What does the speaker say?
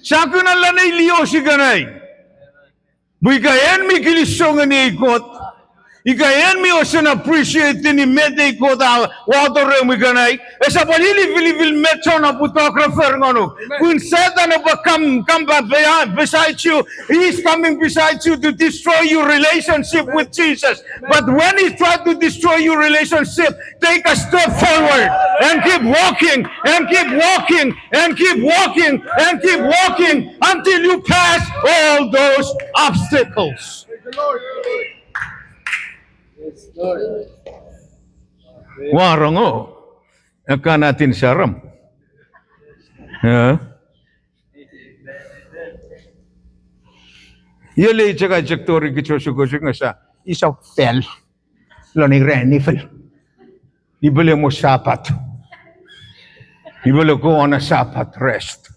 Sakun Allah na iliyosi ganay. Buikayan mi kilisongan ni ikot. Ikayan mi osan appreciate ni mede ikot water mi ganay. Esa palili vil metso na photographer ngono. When Satan come beside you, he is coming beside you to destroy your relationship with Jesus. But when he tries to destroy your relationship, take a step forward and keep walking and keep walking and keep walking and keep walking until you pass all those obstacles. Warango, akan natin saram. Yali jaga jaktori kichosugosig nga sa isaw fel. Lani renifel. Ibalik mo sapat. Ibalik ko na sapat rest.